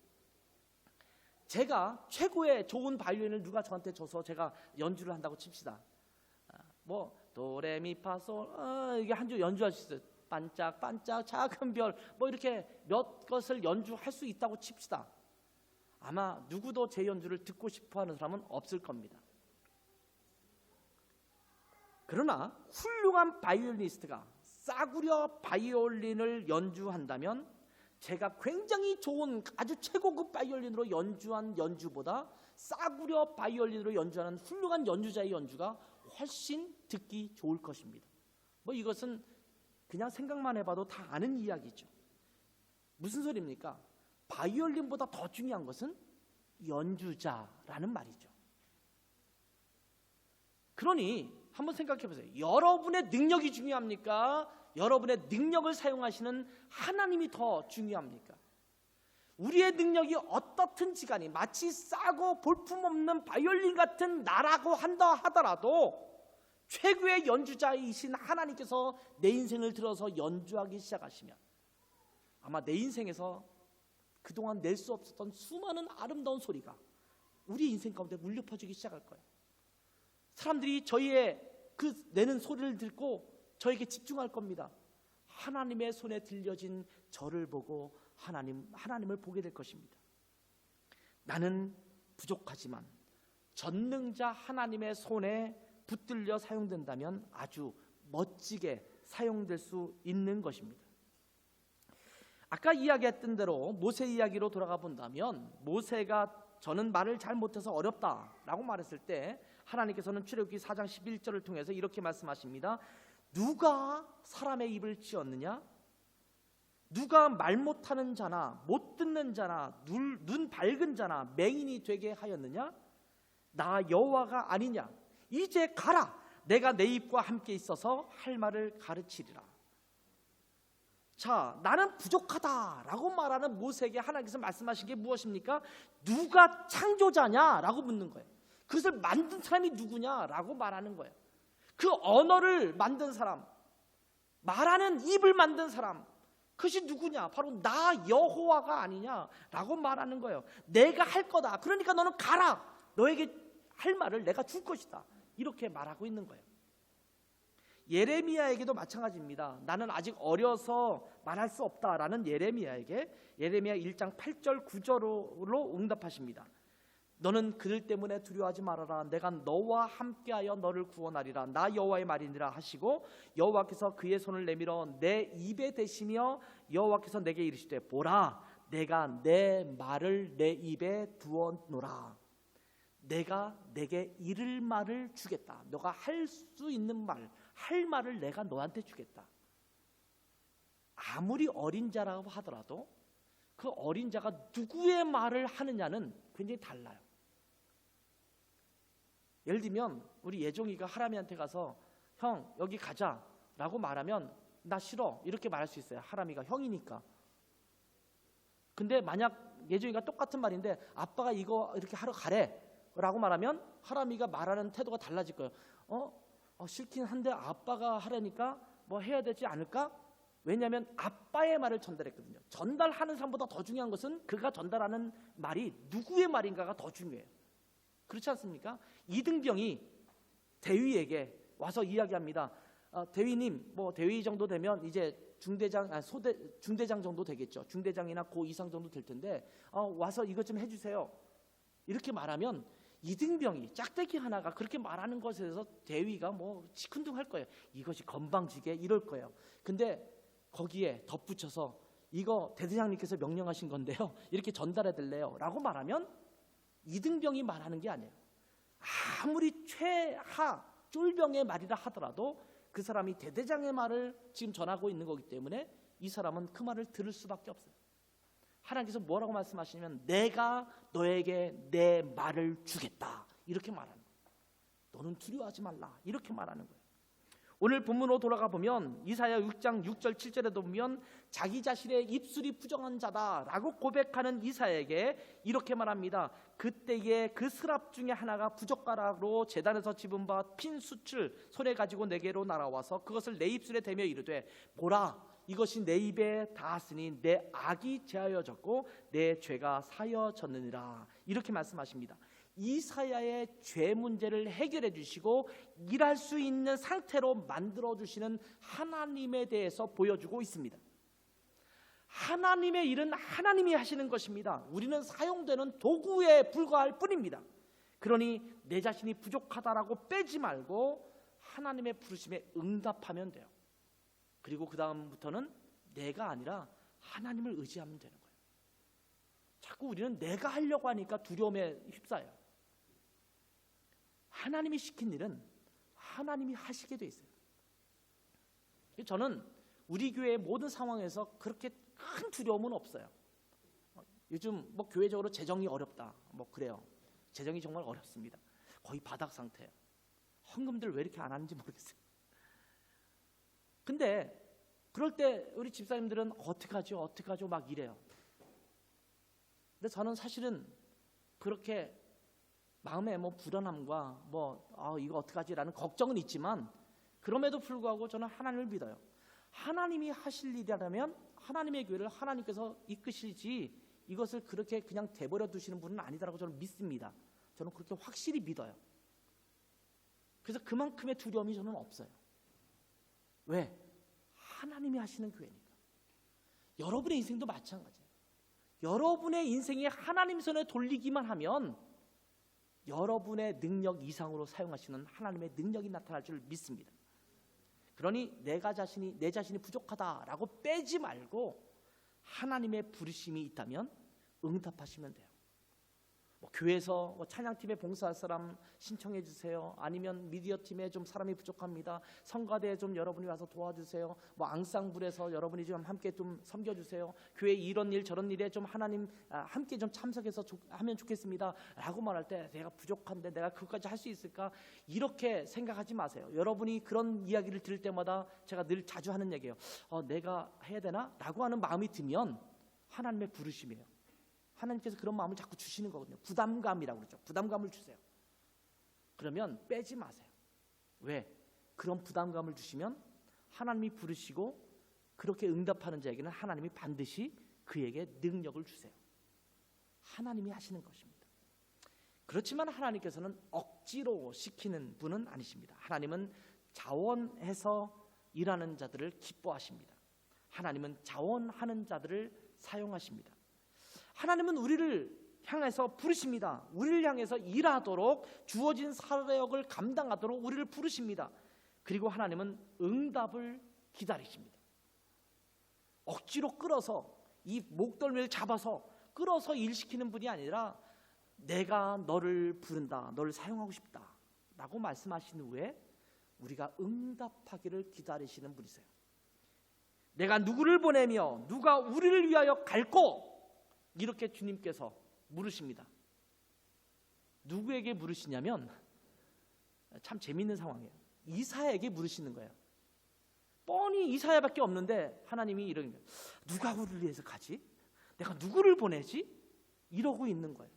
제가 최고의 좋은 바이올린을 누가 저한테 줘서 제가 연주를 한다고 칩시다. 도레미파솔 이게 한 줄 연주할 수 있어요. 반짝반짝 작은 별 뭐 이렇게 몇 것을 연주할 수 있다고 칩시다. 아마 누구도 제 연주를 듣고 싶어하는 사람은 없을 겁니다. 그러나 훌륭한 바이올리니스트가 싸구려 바이올린을 연주한다면 제가 굉장히 좋은 아주 최고급 바이올린으로 연주한 연주보다 싸구려 바이올린으로 연주하는 훌륭한 연주자의 연주가 훨씬 듣기 좋을 것입니다. 뭐 이것은 그냥 생각만 해봐도 다 아는 이야기죠. 무슨 소리입니까? 바이올린보다 더 중요한 것은 연주자라는 말이죠. 그러니 한번 생각해 보세요. 여러분의 능력이 중요합니까? 여러분의 능력을 사용하시는 하나님이 더 중요합니까? 우리의 능력이 어떻든지 간에 마치 싸고 볼품없는 바이올린 같은 나라고 한다 하더라도 최고의 연주자이신 하나님께서 내 인생을 들어서 연주하기 시작하시면 아마 내 인생에서 그동안 낼 수 없었던 수많은 아름다운 소리가 우리 인생 가운데 울려 퍼지기 시작할 거예요. 사람들이 저희의 그 내는 소리를 듣고 저에게 집중할 겁니다. 하나님의 손에 들려진 저를 보고 하나님을 보게 될 것입니다. 나는 부족하지만 전능자 하나님의 손에 붙들려 사용된다면 아주 멋지게 사용될 수 있는 것입니다. 아까 이야기했던 대로 모세 이야기로 돌아가 본다면 모세가 저는 말을 잘 못해서 어렵다라고 말했을 때 하나님께서는 출애굽기 4장 11절을 통해서 이렇게 말씀하십니다. 누가 사람의 입을 찌었느냐? 누가 말 못하는 자나 못 듣는 자나 눈 밝은 자나 맹인이 되게 하였느냐? 나 여호와가 아니냐? 이제 가라. 내가 내 입과 함께 있어서 할 말을 가르치리라. 자, 나는 부족하다라고 말하는 모세에게 하나님께서 말씀하신 게 무엇입니까? 누가 창조자냐라고 묻는 거예요. 그것을 만든 사람이 누구냐라고 말하는 거예요. 그 언어를 만든 사람, 말하는 입을 만든 사람, 그것이 누구냐? 바로 나 여호와가 아니냐라고 말하는 거예요. 내가 할 거다. 그러니까 너는 가라. 너에게 할 말을 내가 줄 것이다. 이렇게 말하고 있는 거예요. 예레미야에게도 마찬가지입니다. 나는 아직 어려서 말할 수 없다라는 예레미야에게 예레미야 1장 8절 9절로 응답하십니다. 너는 그들 때문에 두려워하지 말아라. 내가 너와 함께하여 너를 구원하리라. 나 여호와의 말이니라 하시고 여호와께서 그의 손을 내밀어 내 입에 대시며 여호와께서 내게 이르시되 보라 내가 내 말을 내 입에 두어노라. 내가 내게 이를 말을 주겠다. 너가 할 수 있는 말, 할 말을 내가 너한테 주겠다. 아무리 어린 자라고 하더라도 그 어린 자가 누구의 말을 하느냐는 굉장히 달라요. 예를 들면 우리 예종이가 하람이한테 가서 형 여기 가자라고 말하면 나 싫어 이렇게 말할 수 있어요. 하람이가 형이니까. 근데 만약 예종이가 똑같은 말인데 아빠가 이거 이렇게 하러 가래 라고 말하면 하람이가 말하는 태도가 달라질 거예요. 싫긴 한데 아빠가 하라니까 뭐 해야 되지 않을까? 왜냐하면 아빠의 말을 전달했거든요. 전달하는 사람보다 더 중요한 것은 그가 전달하는 말이 누구의 말인가가 더 중요해요. 그렇지 않습니까? 이등병이 대위에게 와서 이야기합니다. 대위님, 뭐 대위 정도 되면 이제 중대장 정도 되겠죠. 중대장이나 고 이상 정도 될 텐데 와서 이것 좀 해주세요. 이렇게 말하면 이등병이 짝대기 하나가 그렇게 말하는 것에 대해서 대위가 뭐 시큰둥할 거예요. 이것이 건방지게 이럴 거예요. 근데 거기에 덧붙여서 이거 대대장님께서 명령하신 건데요. 이렇게 전달해 드릴래요 라고 말하면 이등병이 말하는 게 아니에요. 아무리 최하 쫄병의 말이라 하더라도 그 사람이 대대장의 말을 지금 전하고 있는 거기 때문에 이 사람은 그 말을 들을 수밖에 없어요. 하나님께서 뭐라고 말씀하시냐면 내가 너에게 내 말을 주겠다 이렇게 말하는 거예요. 너는 두려워하지 말라 이렇게 말하는 거예요. 오늘 본문으로 돌아가 보면 이사야 6장 6절 7절에도 보면 자기 자신의 입술이 부정한 자다라고 고백하는 이사야에게 이렇게 말합니다. 그때에 그 스랍 중에 하나가 부젓가락으로 제단에서 집은 바 핀 숯을 손에 가지고 내게로 날아와서 그것을 내 입술에 대며 이르되 보라 이것이 내 입에 닿았으니 내 악이 제하여졌고 내 죄가 사여졌느니라. 이렇게 말씀하십니다. 이사야의 죄 문제를 해결해 주시고 일할 수 있는 상태로 만들어 주시는 하나님에 대해서 보여주고 있습니다. 하나님의 일은 하나님이 하시는 것입니다. 우리는 사용되는 도구에 불과할 뿐입니다. 그러니 내 자신이 부족하다라고 빼지 말고 하나님의 부르심에 응답하면 돼요. 그리고 그 다음부터는 내가 아니라 하나님을 의지하면 되는 거예요. 자꾸 우리는 내가 하려고 하니까 두려움에 휩싸여요. 하나님이 시킨 일은 하나님이 하시게 돼 있어요. 저는 우리 교회의 모든 상황에서 그렇게 큰 두려움은 없어요. 요즘 뭐 교회적으로 재정이 어렵다 뭐 그래요. 재정이 정말 어렵습니다. 거의 바닥 상태예요. 헌금들 왜 이렇게 안 하는지 모르겠어요. 근데 그럴 때 우리 집사님들은 어떡하죠 막 이래요. 근데 저는 사실은 그렇게 마음에 뭐 불안함과 이거 어떡하지라는 걱정은 있지만 그럼에도 불구하고 저는 하나님을 믿어요. 하나님이 하실 일이라면 하나님의 교회를 하나님께서 이끄실지 이것을 그렇게 그냥 대버려 두시는 분은 아니다라고 저는 믿습니다. 저는 그렇게 확실히 믿어요. 그래서 그만큼의 두려움이 저는 없어요. 왜? 하나님이 하시는 교회니까. 여러분의 인생도 마찬가지예요. 여러분의 인생이 하나님 손에 돌리기만 하면 여러분의 능력 이상으로 사용하시는 하나님의 능력이 나타날 줄 믿습니다. 그러니 내 자신이 부족하다라고 빼지 말고 하나님의 부르심이 있다면 응답하시면 돼요. 교회에서 찬양팀에 봉사할 사람 신청해 주세요. 아니면 미디어팀에 좀 사람이 부족합니다. 성가대에 좀 여러분이 와서 도와주세요. 앙상블에서 여러분이 좀 함께 좀 섬겨주세요. 교회 이런 일 저런 일에 좀 하나님 함께 좀 참석해서 하면 좋겠습니다 라고 말할 때 내가 부족한데 내가 그것까지 할 수 있을까? 이렇게 생각하지 마세요. 여러분이 그런 이야기를 들을 때마다 제가 늘 자주 하는 얘기예요. 내가 해야 되나? 라고 하는 마음이 들면 하나님의 부르심이에요. 하나님께서 그런 마음을 자꾸 주시는 거거든요. 부담감이라고 그러죠. 부담감을 주세요. 그러면 빼지 마세요. 왜? 그런 부담감을 주시면 하나님이 부르시고 그렇게 응답하는 자에게는 하나님이 반드시 그에게 능력을 주세요. 하나님이 하시는 것입니다. 그렇지만 하나님께서는 억지로 시키는 분은 아니십니다. 하나님은 자원해서 일하는 자들을 기뻐하십니다. 하나님은 자원하는 자들을 사용하십니다. 하나님은 우리를 향해서 부르십니다. 우리를 향해서 일하도록 주어진 사역을 감당하도록 우리를 부르십니다. 그리고 하나님은 응답을 기다리십니다. 억지로 끌어서 이 목덜미를 잡아서 끌어서 일시키는 분이 아니라 내가 너를 부른다, 너를 사용하고 싶다 라고 말씀하신 후에 우리가 응답하기를 기다리시는 분이세요. 내가 누구를 보내며 누가 우리를 위하여 갈고 이렇게 주님께서 물으십니다. 누구에게 물으시냐면 참 재미있는 상황이에요. 이사야에게 물으시는 거예요. 뻔히 이사야밖에 없는데 하나님이 이러는 거예요. 누가 우리를 위해서 가지? 내가 누구를 보내지? 이러고 있는 거예요.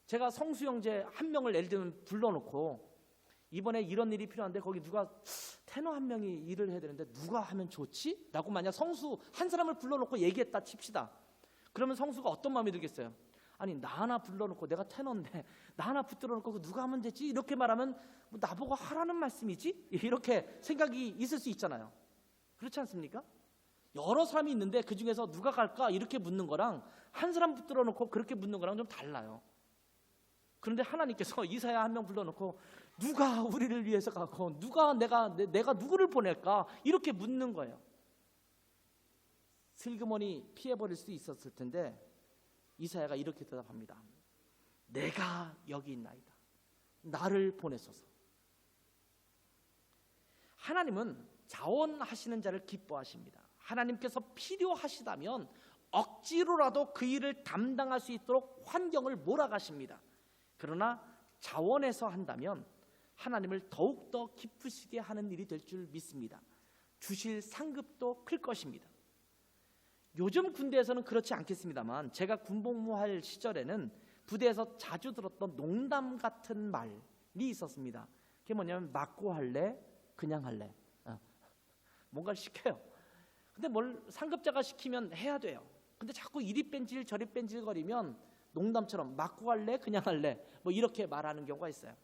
제가 성수 형제 한 명을 예를 들면 불러놓고 이번에 이런 일이 필요한데 거기 누가 테너 한 명이 일을 해야 되는데 누가 하면 좋지? 라고 만약 성수 한 사람을 불러놓고 얘기했다 칩시다. 그러면 성수가 어떤 마음이 들겠어요? 아니 나 하나 불러놓고 내가 테너인데 나 하나 붙들어놓고 누가 하면 되지? 이렇게 말하면 나보고 하라는 말씀이지? 이렇게 생각이 있을 수 있잖아요. 그렇지 않습니까? 여러 사람이 있는데 그 중에서 누가 갈까? 이렇게 묻는 거랑 한 사람 붙들어놓고 그렇게 묻는 거랑 좀 달라요. 그런데 하나님께서 이사야 한 명 불러놓고 누가 우리를 위해서 가고 누가 내가 누구를 보낼까? 이렇게 묻는 거예요. 슬그머니 피해버릴 수 있었을 텐데 이사야가 이렇게 대답합니다. 내가 여기 있나이다. 나를 보내소서. 하나님은 자원하시는 자를 기뻐하십니다. 하나님께서 필요하시다면 억지로라도 그 일을 담당할 수 있도록 환경을 몰아가십니다. 그러나 자원해서 한다면 하나님을 더욱더 기쁘시게 하는 일이 될 줄 믿습니다. 주실 상급도 클 것입니다. 요즘 군대에서는 그렇지 않겠습니다만 제가 군복무할 시절에는 부대에서 자주 들었던 농담 같은 말이 있었습니다. 그게 뭐냐면 맞고 할래? 그냥 할래? 뭔가를 시켜요. 근데 뭘 상급자가 시키면 해야 돼요. 근데 자꾸 이리 뺀질 저리 뺀질거리면 농담처럼 맞고 갈래? 그냥 할래? 뭐 이렇게 말하는 경우가 있어요.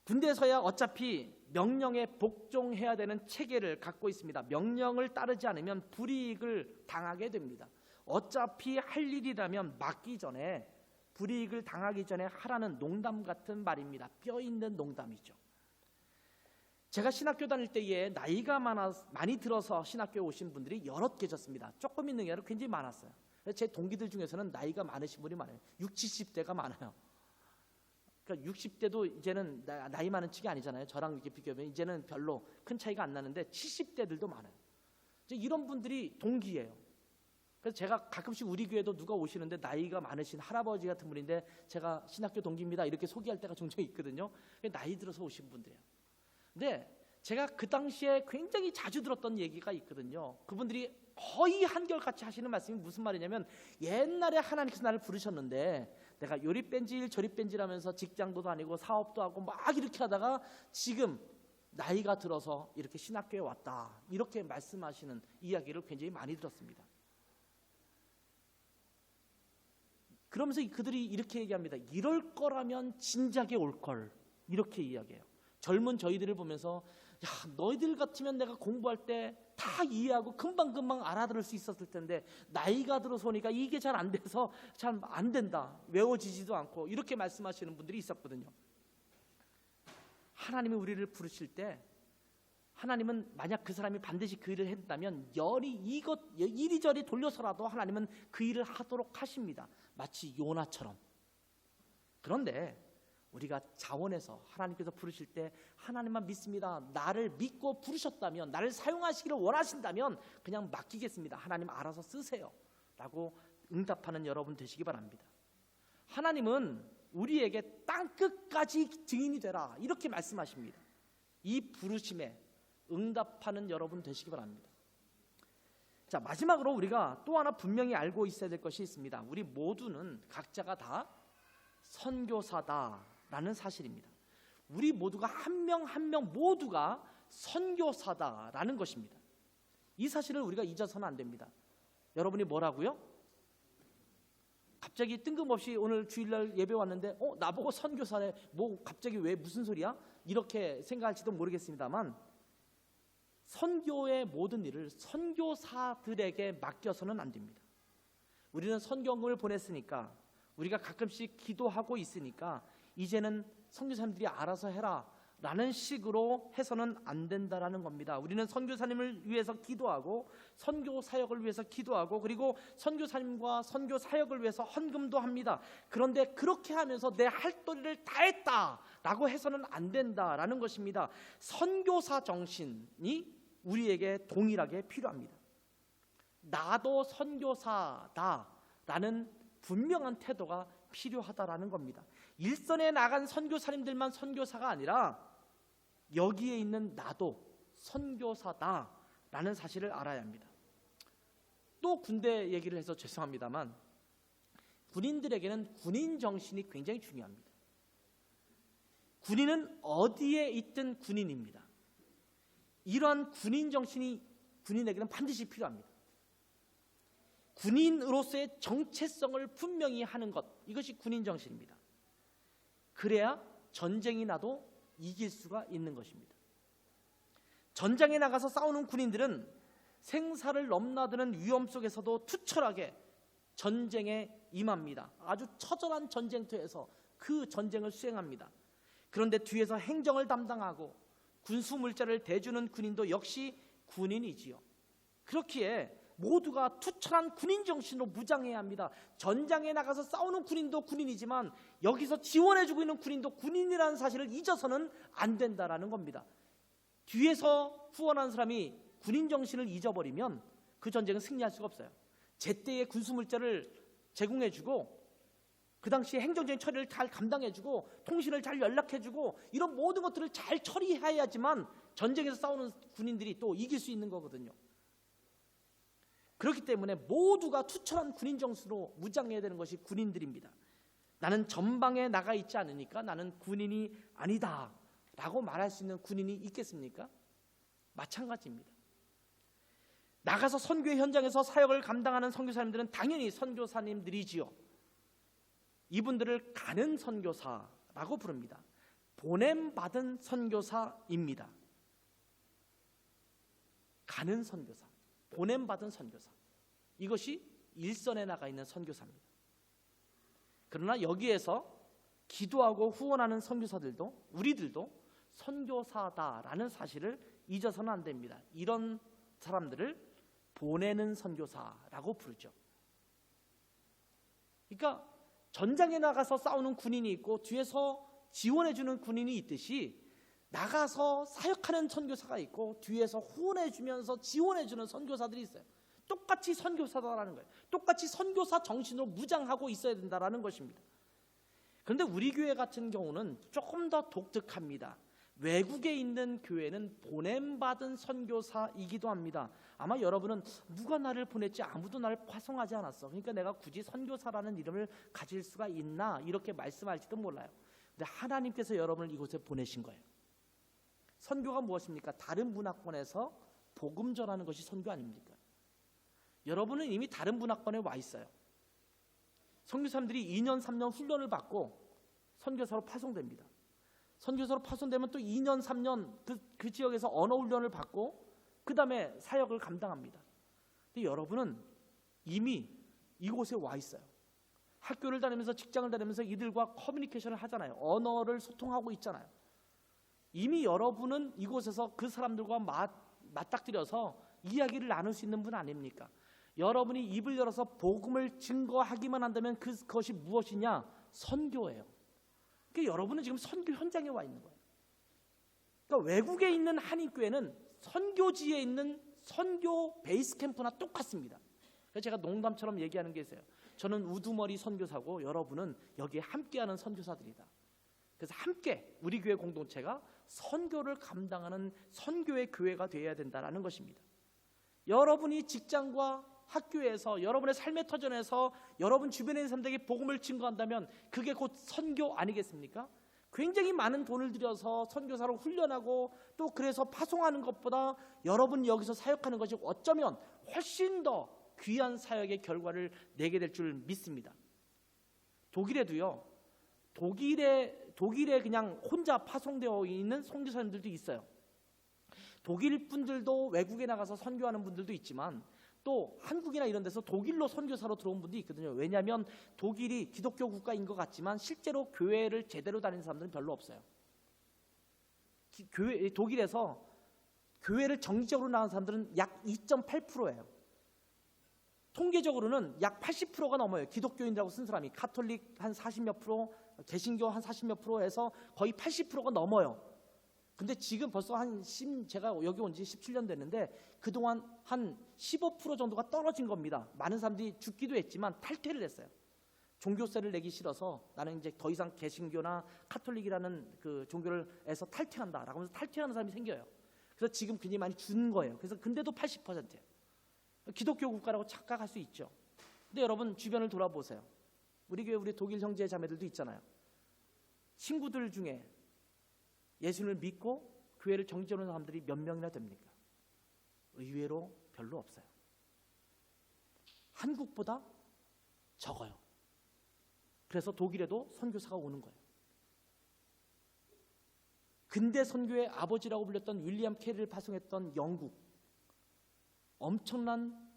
군대에서야 어차피 명령에 복종해야 되는 체계를 갖고 있습니다. 명령을 따르지 않으면 불이익을 당하게 됩니다. 어차피 할 일이라면 맞기 전에, 불이익을 당하기 전에 하라는 농담 같은 말입니다. 뼈 있는 농담이죠. 제가 신학교 다닐 때에 나이가 많이 들어서 신학교에 오신 분들이 여럿 계셨습니다. 조금 있는 게 아니라 굉장히 많았어요. 제 동기들 중에서는 나이가 많으신 분이 많아요. 60, 70대가 많아요. 그러니까 60대도 이제는 나이 많은 층이 아니잖아요. 저랑 이렇게 비교하면 이제는 별로 큰 차이가 안 나는데 70대들도 많아요. 이제 이런 분들이 동기예요. 그래서 제가 가끔씩 우리 교회도 누가 오시는데 나이가 많으신 할아버지 같은 분인데 제가 신학교 동기입니다 이렇게 소개할 때가 종종 있거든요. 나이 들어서 오신 분들이에요. 근데 제가 그 당시에 굉장히 자주 들었던 얘기가 있거든요. 그분들이 거의 한결같이 하시는 말씀이 무슨 말이냐면, 옛날에 하나님께서 나를 부르셨는데 내가 요리 뺀질 저리 뺀질 하면서 직장도 다니고 사업도 하고 막 이렇게 하다가 지금 나이가 들어서 이렇게 신학교에 왔다, 이렇게 말씀하시는 이야기를 굉장히 많이 들었습니다. 그러면서 그들이 이렇게 얘기합니다. 이럴 거라면 진작에 올 걸, 이렇게 이야기해요. 젊은 저희들을 보면서 야, 너희들 같으면 내가 공부할 때 다 이해하고 금방금방 알아들을 수 있었을 텐데 나이가 들어서 오니까 이게 잘 안 돼서 잘 안 된다, 외워지지도 않고, 이렇게 말씀하시는 분들이 있었거든요. 하나님이 우리를 부르실 때 하나님은 만약 그 사람이 반드시 그 일을 했다면 이리저리 돌려서라도 하나님은 그 일을 하도록 하십니다. 마치 요나처럼. 그런데 우리가 자원해서 하나님께서 부르실 때 하나님만 믿습니다, 나를 믿고 부르셨다면, 나를 사용하시기를 원하신다면 그냥 맡기겠습니다, 하나님 알아서 쓰세요 라고 응답하는 여러분 되시기 바랍니다. 하나님은 우리에게 땅끝까지 증인이 되라, 이렇게 말씀하십니다. 이 부르심에 응답하는 여러분 되시기 바랍니다. 자, 마지막으로 우리가 또 하나 분명히 알고 있어야 될 것이 있습니다. 우리 모두는 각자가 다 선교사다라는 사실입니다. 우리 모두가 한 명 한 명 모두가 선교사다라는 것입니다. 이 사실을 우리가 잊어서는 안 됩니다. 여러분이 뭐라고요? 갑자기 뜬금없이 오늘 주일날 예배 왔는데 나보고 선교사래, 뭐 갑자기 왜 무슨 소리야? 이렇게 생각할지도 모르겠습니다만, 선교의 모든 일을 선교사들에게 맡겨서는 안 됩니다. 우리는 선교금을 보냈으니까, 우리가 가끔씩 기도하고 있으니까 이제는 선교사님들이 알아서 해라 라는 식으로 해서는 안 된다라는 겁니다. 우리는 선교사님을 위해서 기도하고 선교 사역을 위해서 기도하고, 그리고 선교사님과 선교 사역을 위해서 헌금도 합니다. 그런데 그렇게 하면서 내 할도리를 다 했다라고 해서는 안 된다라는 것입니다. 선교사 정신이 우리에게 동일하게 필요합니다. 나도 선교사다라는 분명한 태도가 필요하다라는 겁니다. 일선에 나간 선교사님들만 선교사가 아니라 여기에 있는 나도 선교사다라는 사실을 알아야 합니다. 또 군대 얘기를 해서 죄송합니다만, 군인들에게는 군인 정신이 굉장히 중요합니다. 군인은 어디에 있든 군인입니다. 이러한 군인 정신이 군인에게는 반드시 필요합니다. 군인으로서의 정체성을 분명히 하는 것, 이것이 군인 정신입니다. 그래야 전쟁이 나도 이길 수가 있는 것입니다. 전장에 나가서 싸우는 군인들은 생사를 넘나드는 위험 속에서도 투철하게 전쟁에 임합니다. 아주 처절한 전쟁터에서 그 전쟁을 수행합니다. 그런데 뒤에서 행정을 담당하고 군수 물자를 대주는 군인도 역시 군인이지요. 그렇기에 모두가 투철한 군인 정신으로 무장해야 합니다. 전장에 나가서 싸우는 군인도 군인이지만 여기서 지원해주고 있는 군인도 군인이라는 사실을 잊어서는 안 된다라는 겁니다. 뒤에서 후원한 사람이 군인 정신을 잊어버리면 그 전쟁은 승리할 수가 없어요. 제때에 군수 물자를 제공해주고, 그 당시에 행정적인 처리를 잘 감당해주고, 통신을 잘 연락해주고, 이런 모든 것들을 잘 처리해야지만 전쟁에서 싸우는 군인들이 또 이길 수 있는 거거든요. 그렇기 때문에 모두가 투철한 군인 정신으로 무장해야 되는 것이 군인들입니다. 나는 전방에 나가 있지 않으니까 나는 군인이 아니다 라고 말할 수 있는 군인이 있겠습니까? 마찬가지입니다. 나가서 선교의 현장에서 사역을 감당하는 선교사님들은 당연히 선교사님들이지요. 이분들을 가는 선교사라고 부릅니다. 보냄받은 선교사입니다. 가는 선교사, 보냄받은 선교사, 이것이 일선에 나가 있는 선교사입니다. 그러나 여기에서 기도하고 후원하는 선교사들도, 우리들도 선교사다라는 사실을 잊어서는 안 됩니다. 이런 사람들을 보내는 선교사라고 부르죠. 그러니까 전장에 나가서 싸우는 군인이 있고 뒤에서 지원해주는 군인이 있듯이 나가서 사역하는 선교사가 있고 뒤에서 후원해주면서 지원해주는 선교사들이 있어요. 똑같이 선교사다라는 거예요. 똑같이 선교사 정신으로 무장하고 있어야 된다라는 것입니다. 그런데 우리 교회 같은 경우는 조금 더 독특합니다. 외국에 있는 교회는 보냄받은 선교사이기도 합니다. 아마 여러분은 누가 나를 보냈지, 아무도 나를 파송하지 않았어, 그러니까 내가 굳이 선교사라는 이름을 가질 수가 있나, 이렇게 말씀할지도 몰라요. 근데 하나님께서 여러분을 이곳에 보내신 거예요. 선교가 무엇입니까? 다른 문화권에서 복음 전하는 것이 선교 아닙니까? 여러분은 이미 다른 문화권에 와 있어요. 선교사님들이 2년 3년 훈련을 받고 선교사로 파송됩니다. 선교사로 파송되면 또 2년 3년 그 지역에서 언어 훈련을 받고 그 다음에 사역을 감당합니다. 근데 여러분은 이미 이곳에 와 있어요. 학교를 다니면서, 직장을 다니면서 이들과 커뮤니케이션을 하잖아요. 언어를 소통하고 있잖아요. 이미 여러분은 이곳에서 그 사람들과 맞닥뜨려서 이야기를 나눌 수 있는 분 아닙니까? 여러분이 입을 열어서 복음을 증거하기만 한다면 그것이 무엇이냐? 선교예요. 그러니까 여러분은 지금 선교 현장에 와 있는 거예요. 그러니까 외국에 있는 한인교회는 선교지에 있는 선교 베이스 캠프나 똑같습니다. 그래서 제가 농담처럼 얘기하는 게 있어요. 저는 우두머리 선교사고 여러분은 여기에 함께하는 선교사들이다. 그래서 함께 우리 교회 공동체가 선교를 감당하는 선교의 교회가 되어야 된다는 것입니다. 여러분이 직장과 학교에서, 여러분의 삶의 터전에서 여러분 주변에 있는 사람들에게 복음을 증거한다면 그게 곧 선교 아니겠습니까? 굉장히 많은 돈을 들여서 선교사로 훈련하고 또 그래서 파송하는 것보다 여러분이 여기서 사역하는 것이 어쩌면 훨씬 더 귀한 사역의 결과를 내게 될 줄 믿습니다. 독일에도요, 독일에 그냥 혼자 파송되어 있는 선교사님들도 있어요. 독일 분들도 외국에 나가서 선교하는 분들도 있지만 또 한국이나 이런 데서 독일로 선교사로 들어온 분도 있거든요. 왜냐하면 독일이 기독교 국가인 것 같지만 실제로 교회를 제대로 다니는 사람들은 별로 없어요. 독일에서 교회를 정기적으로 나가는 사람들은 약 2.8%예요. 통계적으로는 약 80%가 넘어요. 기독교인이라고 쓴 사람이 가톨릭 한 40몇 프로, 개신교 한 40몇 프로에서 거의 80%가 넘어요. 근데 지금 벌써 제가 여기 온 지 17년 됐는데 그동안 한 15% 정도가 떨어진 겁니다. 많은 사람들이 죽기도 했지만 탈퇴를 했어요. 종교세를 내기 싫어서 나는 이제 더 이상 개신교나 카톨릭이라는 그 종교를에서 탈퇴한다라고 하면서 탈퇴하는 사람이 생겨요. 그래서 지금 굉장히 많이 준 거예요. 그래서 근데도 80%예요. 기독교 국가라고 착각할 수 있죠. 근데 여러분 주변을 돌아보세요. 우리 교회 우리 독일 형제 자매들도 있잖아요. 친구들 중에 예수를 믿고 교회를 정직하는 하는 사람들이 몇 명이나 됩니까? 의외로 별로 없어요. 한국보다 적어요. 그래서 독일에도 선교사가 오는 거예요. 근대 선교의 아버지라고 불렸던 윌리엄 캐리를 파송했던 영국, 엄청난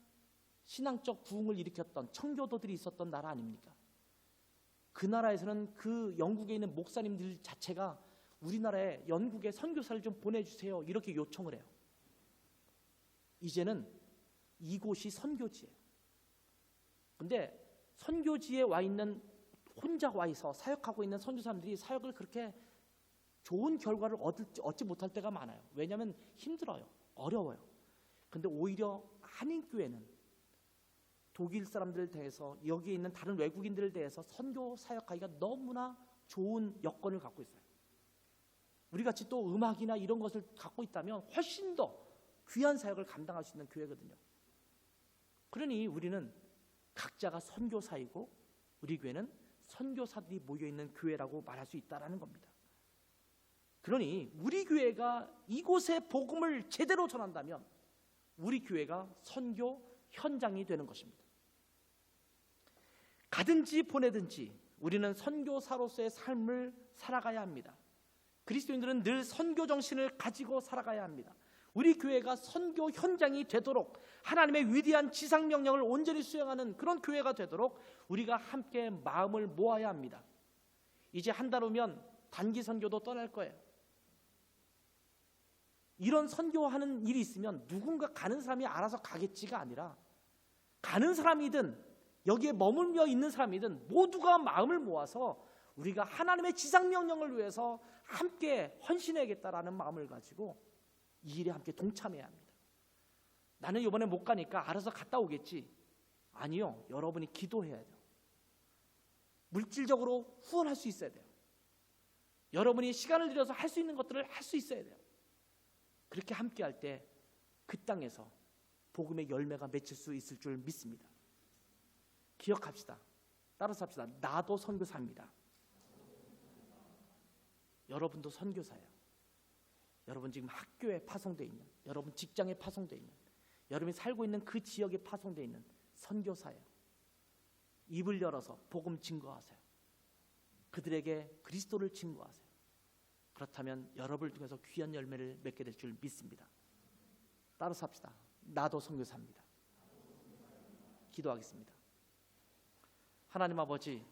신앙적 부흥을 일으켰던 청교도들이 있었던 나라 아닙니까? 그 나라에서는 그 영국에 있는 목사님들 자체가 우리나라에 영국에 선교사를 좀 보내주세요 이렇게 요청을 해요. 이제는 이곳이 선교지예요. 근데 선교지에 와 있는, 혼자 와 있어 사역하고 있는 선교사님들이 사역을 그렇게 좋은 결과를 얻지 못할 때가 많아요. 왜냐하면 힘들어요. 어려워요. 근데 오히려 한인교회는 독일 사람들에 대해서, 여기에 있는 다른 외국인들에 대해서 선교 사역하기가 너무나 좋은 여건을 갖고 있어요. 우리같이 또 음악이나 이런 것을 갖고 있다면 훨씬 더 귀한 사역을 감당할 수 있는 교회거든요. 그러니 우리는 각자가 선교사이고 우리 교회는 선교사들이 모여있는 교회라고 말할 수 있다는 겁니다. 그러니 우리 교회가 이곳에 복음을 제대로 전한다면 우리 교회가 선교 현장이 되는 것입니다. 가든지 보내든지 우리는 선교사로서의 삶을 살아가야 합니다. 그리스도인들은 늘 선교 정신을 가지고 살아가야 합니다. 우리 교회가 선교 현장이 되도록, 하나님의 위대한 지상 명령을 온전히 수행하는 그런 교회가 되도록 우리가 함께 마음을 모아야 합니다. 이제 한 달 후면 단기 선교도 떠날 거예요. 이런 선교하는 일이 있으면 누군가 가는 사람이 알아서 가겠지가 아니라, 가는 사람이든 여기에 머물며 있는 사람이든 모두가 마음을 모아서 우리가 하나님의 지상 명령을 위해서 함께 헌신해야겠다라는 마음을 가지고 이 일에 함께 동참해야 합니다. 나는 이번에 못 가니까 알아서 갔다 오겠지. 아니요, 여러분이 기도해야 돼요. 물질적으로 후원할 수 있어야 돼요. 여러분이 시간을 들여서 할 수 있는 것들을 할 수 있어야 돼요. 그렇게 함께 할 때 그 땅에서 복음의 열매가 맺힐 수 있을 줄 믿습니다. 기억합시다. 따라서 합시다. 나도 선교사입니다. 여러분도 선교사예요. 여러분 지금 학교에 파송되어 있는, 여러분 직장에 파송되어 있는, 여러분이 살고 있는 그 지역에 파송되어 있는 선교사예요. 입을 열어서 복음 증거하세요. 그들에게 그리스도를 증거하세요. 그렇다면 여러분을 통해서 귀한 열매를 맺게 될 줄 믿습니다. 따라서 합시다. 나도 선교사입니다. 기도하겠습니다. 하나님 아버지,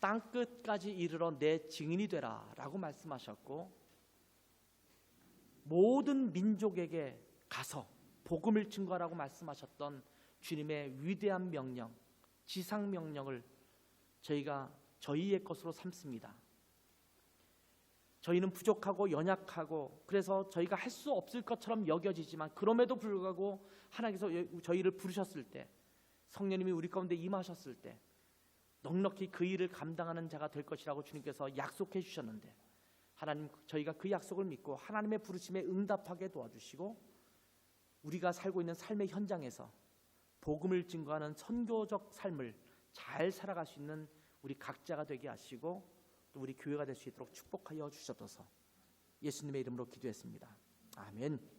땅끝까지 이르러 내 증인이 되라 라고 말씀하셨고, 모든 민족에게 가서 복음을 증거하라고 말씀하셨던 주님의 위대한 명령, 지상 명령을 저희가 저희의 것으로 삼습니다. 저희는 부족하고 연약하고 그래서 저희가 할 수 없을 것처럼 여겨지지만, 그럼에도 불구하고 하나님께서 저희를 부르셨을 때, 성령님이 우리 가운데 임하셨을 때 넉넉히 그 일을 감당하는 자가 될 것이라고 주님께서 약속해 주셨는데, 하나님, 저희가 그 약속을 믿고 하나님의 부르심에 응답하게 도와주시고 우리가 살고 있는 삶의 현장에서 복음을 증거하는 선교적 삶을 잘 살아갈 수 있는 우리 각자가 되게 하시고 또 우리 교회가 될 수 있도록 축복하여 주셔서 예수님의 이름으로 기도했습니다. 아멘.